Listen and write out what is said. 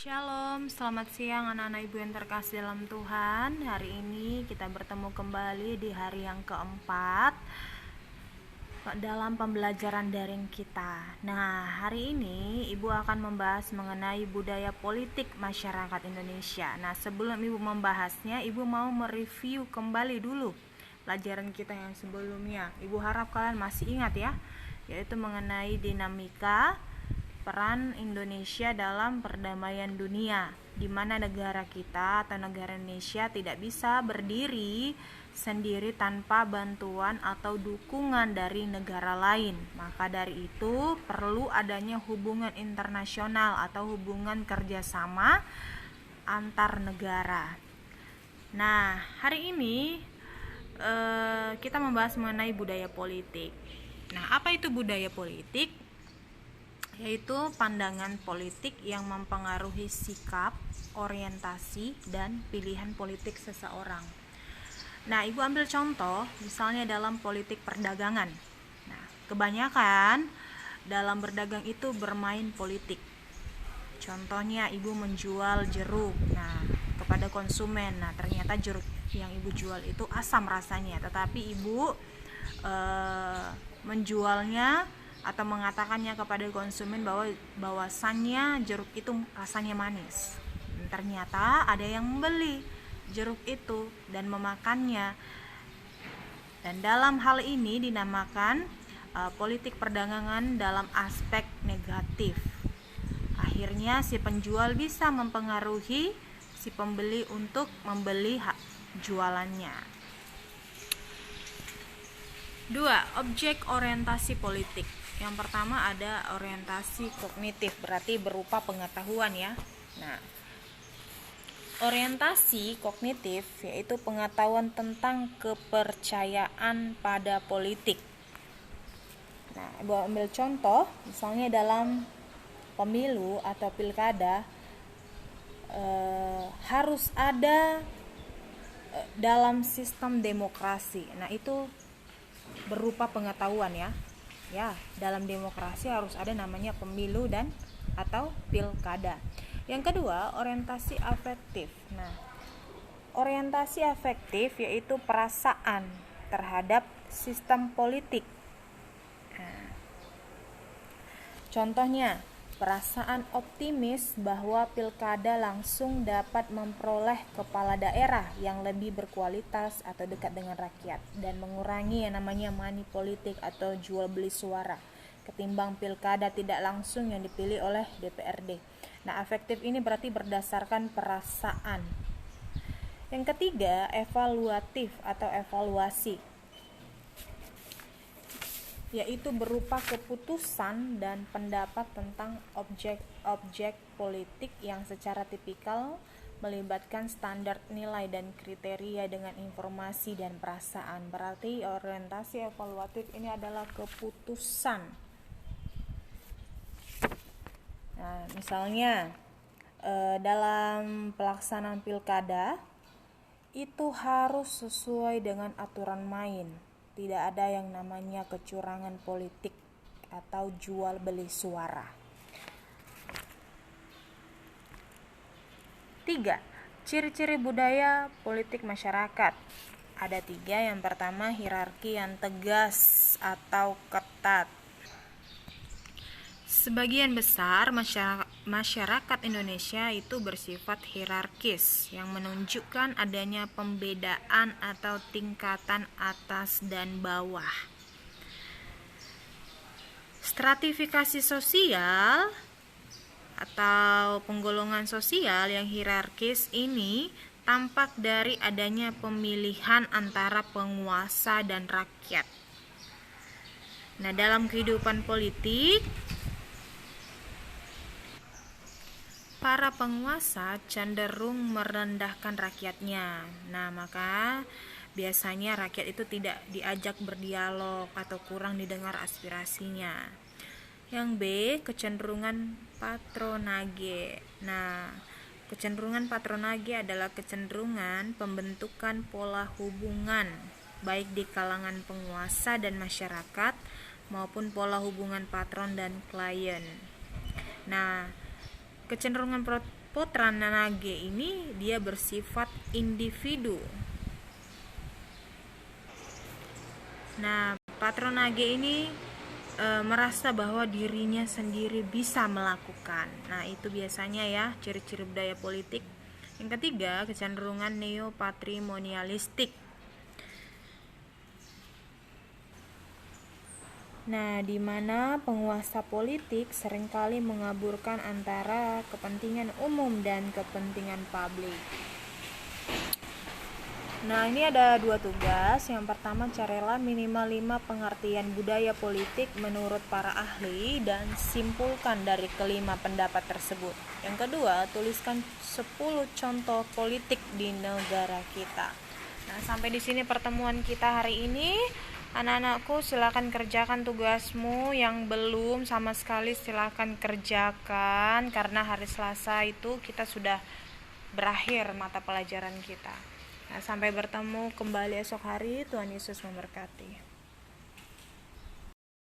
Shalom, selamat siang anak-anak ibu yang terkasih dalam Tuhan. Hari ini kita bertemu kembali di hari yang keempat dalam pembelajaran daring kita. Nah, hari ini ibu akan membahas mengenai budaya politik masyarakat Indonesia. Nah, sebelum ibu membahasnya, ibu mau mereview kembali dulu pelajaran kita yang sebelumnya. Ibu harap kalian masih ingat ya, yaitu mengenai dinamika peran Indonesia dalam perdamaian dunia, di mana negara kita atau negara Indonesia tidak bisa berdiri sendiri tanpa bantuan atau dukungan dari negara lain. Maka dari itu perlu adanya hubungan internasional atau hubungan kerjasama antar negara. Nah, hari ini kita membahas mengenai budaya politik. Nah, apa itu budaya politik? Yaitu pandangan politik yang mempengaruhi sikap, orientasi, dan pilihan politik seseorang. Nah, ibu ambil contoh misalnya dalam politik perdagangan. Nah, kebanyakan dalam berdagang itu bermain politik. Contohnya ibu menjual jeruk kepada konsumen. Nah, ternyata jeruk yang ibu jual itu asam rasanya, tetapi ibu menjualnya atau mengatakannya kepada konsumen bahwasannya jeruk itu rasanya manis. Dan ternyata ada yang membeli jeruk itu dan memakannya. Dan dalam hal ini dinamakan politik perdagangan dalam aspek negatif. Akhirnya si penjual bisa mempengaruhi si pembeli untuk membeli jualannya. 2. Objek orientasi politik. Yang pertama ada orientasi kognitif, berarti berupa pengetahuan ya. Nah, orientasi kognitif yaitu pengetahuan tentang kepercayaan pada politik. Nah, ibu ambil contoh, misalnya dalam pemilu atau pilkada harus ada dalam sistem demokrasi. Nah, itu berupa pengetahuan ya. Ya, dalam demokrasi harus ada namanya pemilu dan atau pilkada. Yang kedua, orientasi afektif. Nah, orientasi afektif yaitu perasaan terhadap sistem politik. Nah, contohnya, perasaan optimis bahwa pilkada langsung dapat memperoleh kepala daerah yang lebih berkualitas atau dekat dengan rakyat dan mengurangi yang namanya money politik atau jual beli suara ketimbang pilkada tidak langsung yang dipilih oleh DPRD. Nah, afektif ini berarti berdasarkan perasaan. Yang ketiga, evaluatif atau evaluasi, yaitu berupa keputusan dan pendapat tentang objek politik yang secara tipikal melibatkan standar nilai dan kriteria dengan informasi dan perasaan. Berarti orientasi evaluatif ini adalah keputusan. Nah, misalnya dalam pelaksanaan pilkada itu harus sesuai dengan aturan main. Tidak ada yang namanya kecurangan politik atau jual beli suara. 3. Ciri-ciri budaya politik masyarakat. Ada 3. Yang pertama, hierarki yang tegas atau ketat. Sebagian besar masyarakat Indonesia itu bersifat hierarkis yang menunjukkan adanya pembedaan atau tingkatan atas dan bawah. Stratifikasi sosial atau penggolongan sosial yang hierarkis ini tampak dari adanya pemilihan antara penguasa dan rakyat. Nah, dalam kehidupan politik, para penguasa cenderung merendahkan rakyatnya. Nah, maka biasanya rakyat itu tidak diajak berdialog atau kurang didengar aspirasinya. Yang B, kecenderungan patronage. Nah, kecenderungan patronage adalah kecenderungan pembentukan pola hubungan baik di kalangan penguasa dan masyarakat maupun pola hubungan patron dan klien. Nah, kecenderungan Patronage ini dia bersifat individu. Nah, patronage ini merasa bahwa dirinya sendiri bisa melakukan. Nah, itu biasanya ya ciri-ciri budaya politik. Yang ketiga, kecenderungan neopatrimonialistik. Nah, di mana penguasa politik seringkali mengaburkan antara kepentingan umum dan kepentingan publik. Nah, ini ada 2 tugas. Yang pertama, carilah minimal 5 pengertian budaya politik menurut para ahli dan simpulkan dari kelima pendapat tersebut. Yang kedua, tuliskan 10 contoh politik di negara kita. Nah, sampai di sini pertemuan kita hari ini. Anak-anakku, silakan kerjakan tugasmu. Yang belum sama sekali silakan kerjakan, karena hari Selasa itu kita sudah berakhir mata pelajaran kita. Nah, sampai bertemu kembali esok hari. Tuhan Yesus memberkati.